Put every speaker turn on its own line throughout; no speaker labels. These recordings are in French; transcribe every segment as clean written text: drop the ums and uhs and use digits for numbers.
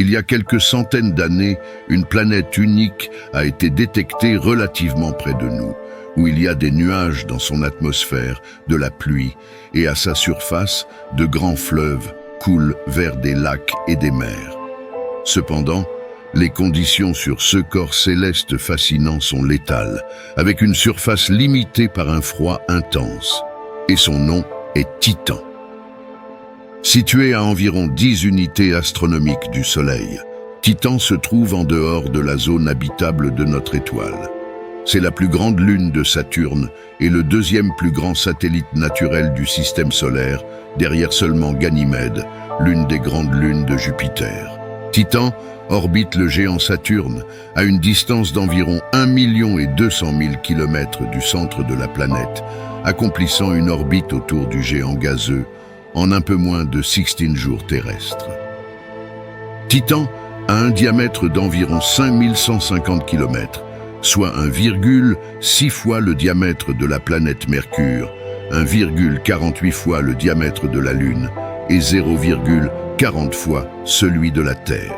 Il y a quelques centaines d'années, une planète unique a été détectée relativement près de nous, où il y a des nuages dans son atmosphère, de la pluie, et à sa surface, de grands fleuves coulent vers des lacs et des mers. Cependant, les conditions sur ce corps céleste fascinant sont létales, avec une surface limitée par un froid intense. Et son nom est Titan. Situé à environ 10 unités astronomiques du Soleil, Titan se trouve en dehors de la zone habitable de notre étoile. C'est la plus grande lune de Saturne et le deuxième plus grand satellite naturel du système solaire, derrière seulement Ganymède, l'une des grandes lunes de Jupiter. Titan orbite le géant Saturne à une distance d'environ 1 200 000 km du centre de la planète, accomplissant une orbite autour du géant gazeux en un peu moins de 16 jours terrestres. Titan a un diamètre d'environ 5150 km, soit 1,6 fois le diamètre de la planète Mercure, 1,48 fois le diamètre de la Lune et 0,40 fois celui de la Terre.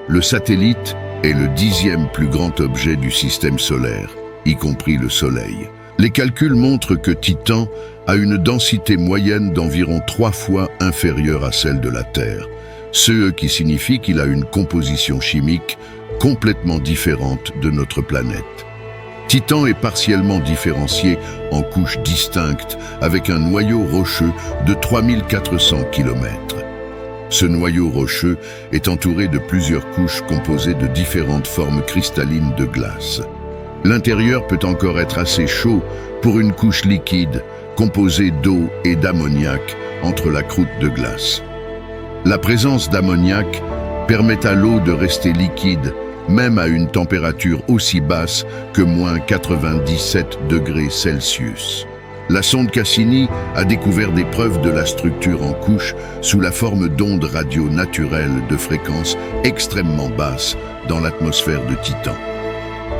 Le satellite est le 10e plus grand objet du système solaire, y compris le Soleil. Les calculs montrent que Titan a une densité moyenne d'environ 3 fois inférieure à celle de la Terre, ce qui signifie qu'il a une composition chimique complètement différente de notre planète. Titan est partiellement différencié en couches distinctes avec un noyau rocheux de 3400 km. Ce noyau rocheux est entouré de plusieurs couches composées de différentes formes cristallines de glace. L'intérieur peut encore être assez chaud pour une couche liquide composée d'eau et d'ammoniac entre la croûte de glace. La présence d'ammoniac permet à l'eau de rester liquide même à une température aussi basse que moins 97 degrés Celsius. La sonde Cassini a découvert des preuves de la structure en couche sous la forme d'ondes radio naturelles de fréquence extrêmement basse dans l'atmosphère de Titan.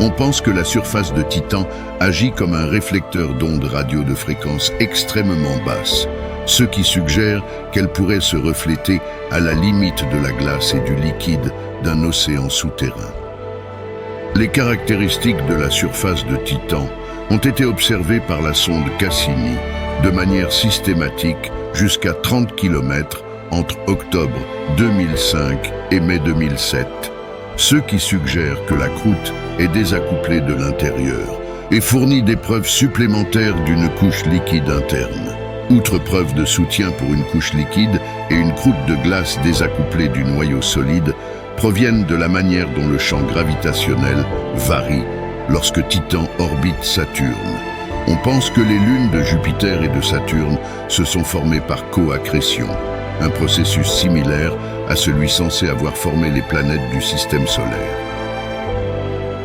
On pense que la surface de Titan agit comme un réflecteur d'ondes radio de fréquence extrêmement basse, ce qui suggère qu'elle pourrait se refléter à la limite de la glace et du liquide d'un océan souterrain. Les caractéristiques de la surface de Titan ont été observées par la sonde Cassini de manière systématique jusqu'à 30 km entre octobre 2005 et mai 2007, ce qui suggère que la croûte est désaccouplée de l'intérieur et fournit des preuves supplémentaires d'une couche liquide interne. Outre preuve de soutien pour une couche liquide et une croûte de glace désaccouplée du noyau solide, proviennent de la manière dont le champ gravitationnel varie lorsque Titan orbite Saturne. On pense que les lunes de Jupiter et de Saturne se sont formées par coaccrétion, un processus similaire à celui censé avoir formé les planètes du système solaire.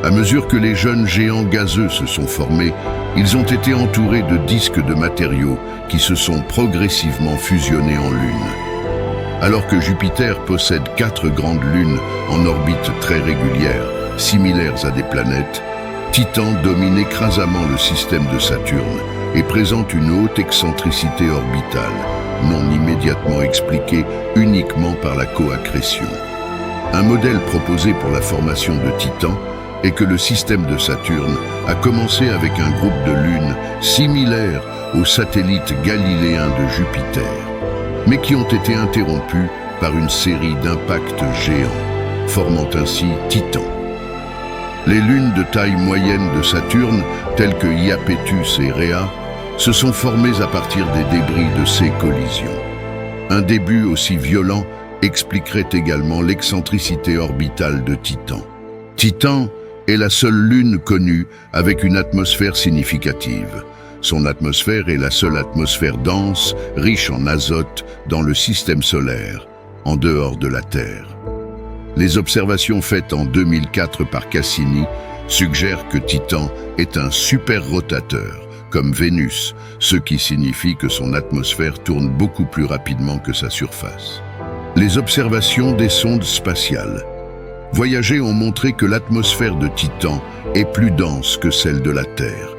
À mesure que les jeunes géants gazeux se sont formés, ils ont été entourés de disques de matériaux qui se sont progressivement fusionnés en lunes. Alors que Jupiter possède 4 grandes lunes en orbite très régulière, similaires à des planètes, Titan domine écrasamment le système de Saturne et présente une haute excentricité orbitale, non immédiatement expliquée uniquement par la coaccrétion. Un modèle proposé pour la formation de Titan est que le système de Saturne a commencé avec un groupe de lunes similaires aux satellites galiléens de Jupiter, mais qui ont été interrompus par une série d'impacts géants, formant ainsi Titan. Les lunes de taille moyenne de Saturne, telles que Iapetus et Rhea, se sont formées à partir des débris de ces collisions. Un début aussi violent expliquerait également l'excentricité orbitale de Titan. Titan est la seule lune connue avec une atmosphère significative. Son atmosphère est la seule atmosphère dense, riche en azote, dans le système solaire, en dehors de la Terre. Les observations faites en 2004 par Cassini suggèrent que Titan est un superrotateur, comme Vénus, ce qui signifie que son atmosphère tourne beaucoup plus rapidement que sa surface. Les observations des sondes spatiales voyagées ont montré que l'atmosphère de Titan est plus dense que celle de la Terre,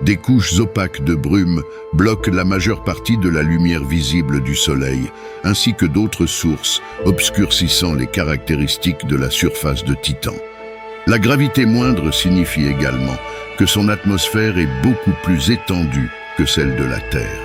Des couches opaques de brume bloquent la majeure partie de la lumière visible du Soleil, ainsi que d'autres sources obscurcissant les caractéristiques de la surface de Titan. La gravité moindre signifie également que son atmosphère est beaucoup plus étendue que celle de la Terre.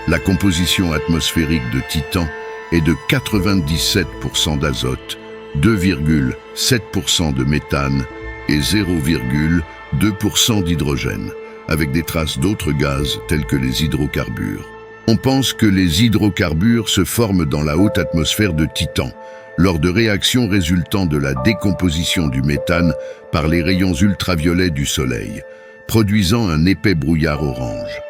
La composition atmosphérique de Titan est de 97% d'azote, 2,7% de méthane et 0,2% d'hydrogène, avec des traces d'autres gaz tels que les hydrocarbures. On pense que les hydrocarbures se forment dans la haute atmosphère de Titan, lors de réactions résultant de la décomposition du méthane par les rayons ultraviolets du Soleil, produisant un épais brouillard orange.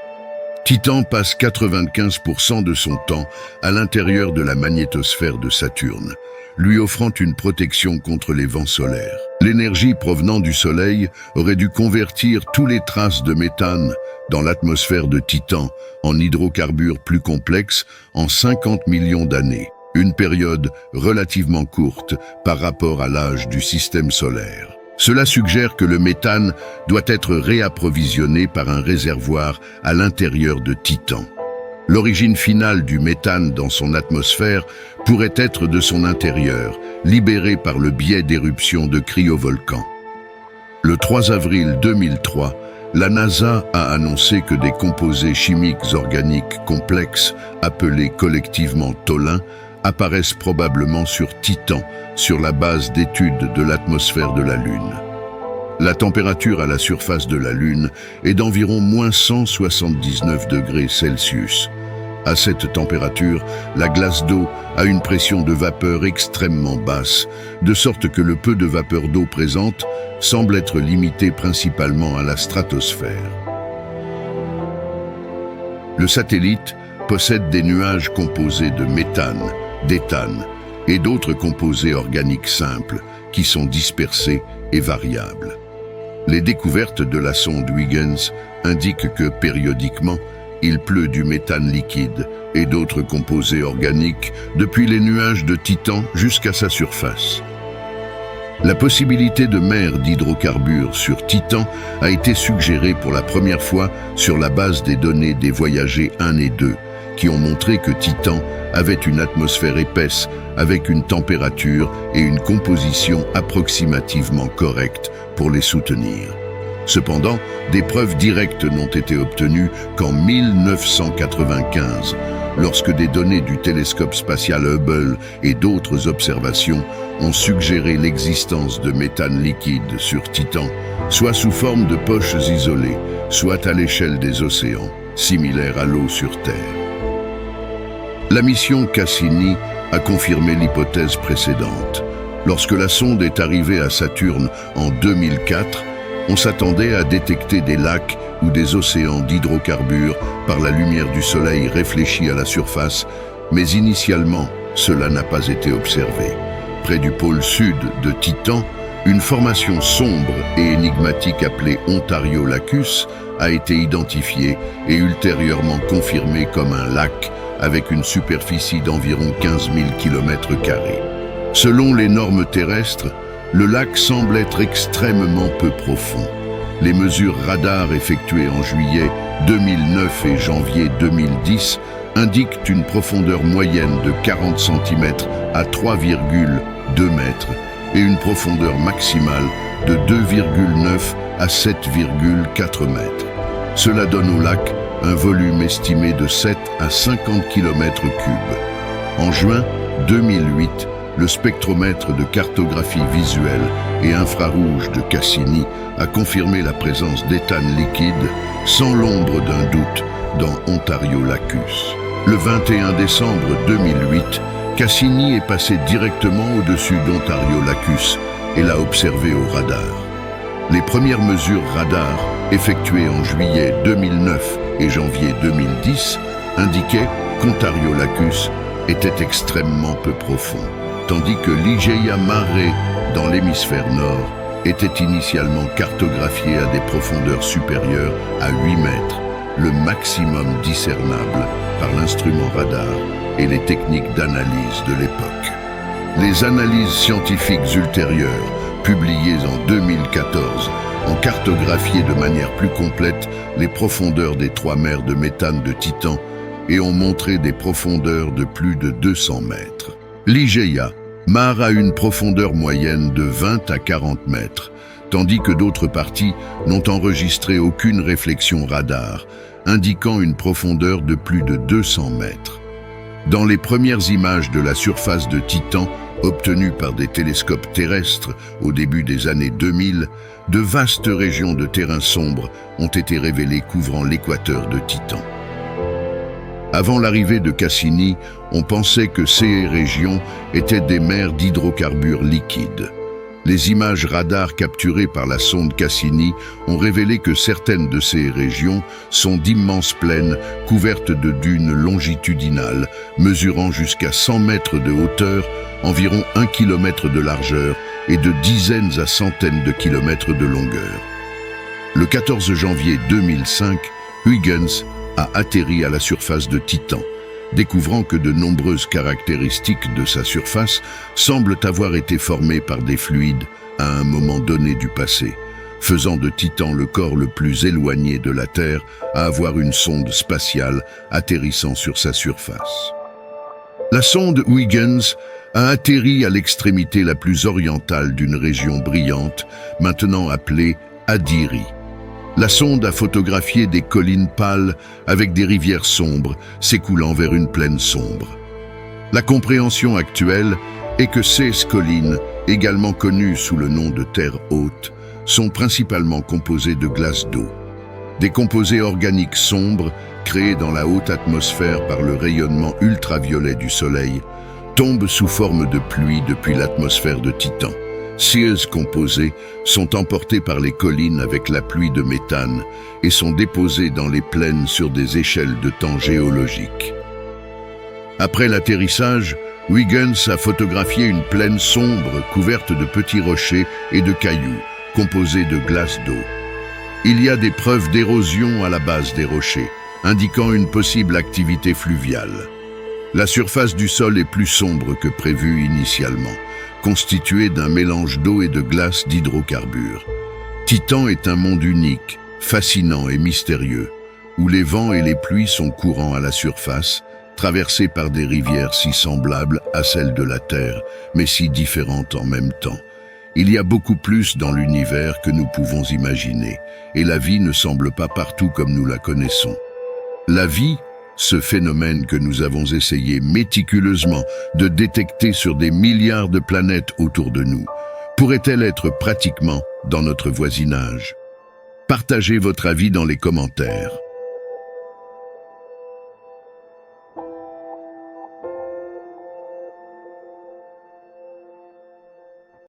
Titan passe 95% de son temps à l'intérieur de la magnétosphère de Saturne, lui offrant une protection contre les vents solaires. L'énergie provenant du Soleil aurait dû convertir toutes les traces de méthane dans l'atmosphère de Titan en hydrocarbures plus complexes en 50 millions d'années, une période relativement courte par rapport à l'âge du système solaire. Cela suggère que le méthane doit être réapprovisionné par un réservoir à l'intérieur de Titan. L'origine finale du méthane dans son atmosphère pourrait être de son intérieur, libéré par le biais d'éruptions de cryovolcans. Le 3 avril 2003, la NASA a annoncé que des composés chimiques organiques complexes, appelés collectivement tholins, apparaissent probablement sur Titan, sur la base d'études de l'atmosphère de la Lune. La température à la surface de la Lune est d'environ -179 degrés Celsius. À cette température, la glace d'eau a une pression de vapeur extrêmement basse, de sorte que le peu de vapeur d'eau présente semble être limité principalement à la stratosphère. Le satellite possède des nuages composés de méthane, d'éthane et d'autres composés organiques simples qui sont dispersés et variables. Les découvertes de la sonde Huygens indiquent que périodiquement, il pleut du méthane liquide et d'autres composés organiques depuis les nuages de Titan jusqu'à sa surface. La possibilité de mer d'hydrocarbures sur Titan a été suggérée pour la première fois sur la base des données des voyagers 1 et 2, qui ont montré que Titan avait une atmosphère épaisse avec une température et une composition approximativement correctes pour les soutenir. Cependant, des preuves directes n'ont été obtenues qu'en 1995, lorsque des données du télescope spatial Hubble et d'autres observations ont suggéré l'existence de méthane liquide sur Titan, soit sous forme de poches isolées, soit à l'échelle des océans, similaire à l'eau sur Terre. La mission Cassini a confirmé l'hypothèse précédente. Lorsque la sonde est arrivée à Saturne en 2004, on s'attendait à détecter des lacs ou des océans d'hydrocarbures par la lumière du Soleil réfléchie à la surface, mais initialement, cela n'a pas été observé. Près du pôle sud de Titan, une formation sombre et énigmatique appelée Ontario Lacus a été identifiée et ultérieurement confirmée comme un lac avec une superficie d'environ 15 000 km². Selon les normes terrestres, le lac semble être extrêmement peu profond. Les mesures radar effectuées en juillet 2009 et janvier 2010 indiquent une profondeur moyenne de 40 cm à 3,2 mètres et une profondeur maximale de 2,9 à 7,4 mètres. Cela donne au lac un volume estimé de 7 à 50 km3. En juin 2008, le spectromètre de cartographie visuelle et infrarouge de Cassini a confirmé la présence d'éthane liquide sans l'ombre d'un doute dans Ontario Lacus. Le 21 décembre 2008, Cassini est passé directement au-dessus d'Ontario Lacus et l'a observé au radar. Les premières mesures radar effectuées en juillet 2009 et janvier 2010 indiquaient qu'Ontario Lacus était extrêmement peu profond, tandis que l'Igeia Mare dans l'hémisphère nord était initialement cartographié à des profondeurs supérieures à 8 mètres, le maximum discernable par l'instrument radar et les techniques d'analyse de l'époque. Les analyses scientifiques ultérieures, publiées en 2014, ont cartographié de manière plus complète les profondeurs des 3 mers de méthane de Titan et ont montré des profondeurs de plus de 200 mètres. Ligeia mare a une profondeur moyenne de 20 à 40 mètres, tandis que d'autres parties n'ont enregistré aucune réflexion radar, indiquant une profondeur de plus de 200 mètres. Dans les premières images de la surface de Titan, obtenues par des télescopes terrestres au début des années 2000, de vastes régions de terrain sombre ont été révélées couvrant l'équateur de Titan. Avant l'arrivée de Cassini, on pensait que ces régions étaient des mers d'hydrocarbures liquides. Les images radar capturées par la sonde Cassini ont révélé que certaines de ces régions sont d'immenses plaines couvertes de dunes longitudinales, mesurant jusqu'à 100 mètres de hauteur, environ 1 km de largeur et de dizaines à centaines de kilomètres de longueur. Le 14 janvier 2005, Huygens a atterri à la surface de Titan, découvrant que de nombreuses caractéristiques de sa surface semblent avoir été formées par des fluides à un moment donné du passé, faisant de Titan le corps le plus éloigné de la Terre à avoir une sonde spatiale atterrissant sur sa surface. La sonde Huygens a atterri à l'extrémité la plus orientale d'une région brillante, maintenant appelée Hadiri. La sonde a photographié des collines pâles avec des rivières sombres s'écoulant vers une plaine sombre. La compréhension actuelle est que ces collines, également connues sous le nom de terre haute, sont principalement composées de glace d'eau. Des composés organiques sombres, créés dans la haute atmosphère par le rayonnement ultraviolet du Soleil, tombent sous forme de pluie depuis l'atmosphère de Titan. Ces composés sont emportés par les collines avec la pluie de méthane et sont déposés dans les plaines sur des échelles de temps géologiques. Après l'atterrissage, Huygens a photographié une plaine sombre couverte de petits rochers et de cailloux, composés de glace d'eau. Il y a des preuves d'érosion à la base des rochers, indiquant une possible activité fluviale. La surface du sol est plus sombre que prévu initialement, constituée d'un mélange d'eau et de glace d'hydrocarbures. Titan est un monde unique, fascinant et mystérieux, où les vents et les pluies sont courants à la surface, traversés par des rivières si semblables à celles de la Terre, mais si différentes en même temps. Il y a beaucoup plus dans l'univers que nous pouvons imaginer, et la vie ne semble pas partout comme nous la connaissons. La vie, ce phénomène que nous avons essayé méticuleusement de détecter sur des milliards de planètes autour de nous, pourrait-elle être pratiquement dans notre voisinage? Partagez votre avis dans les commentaires.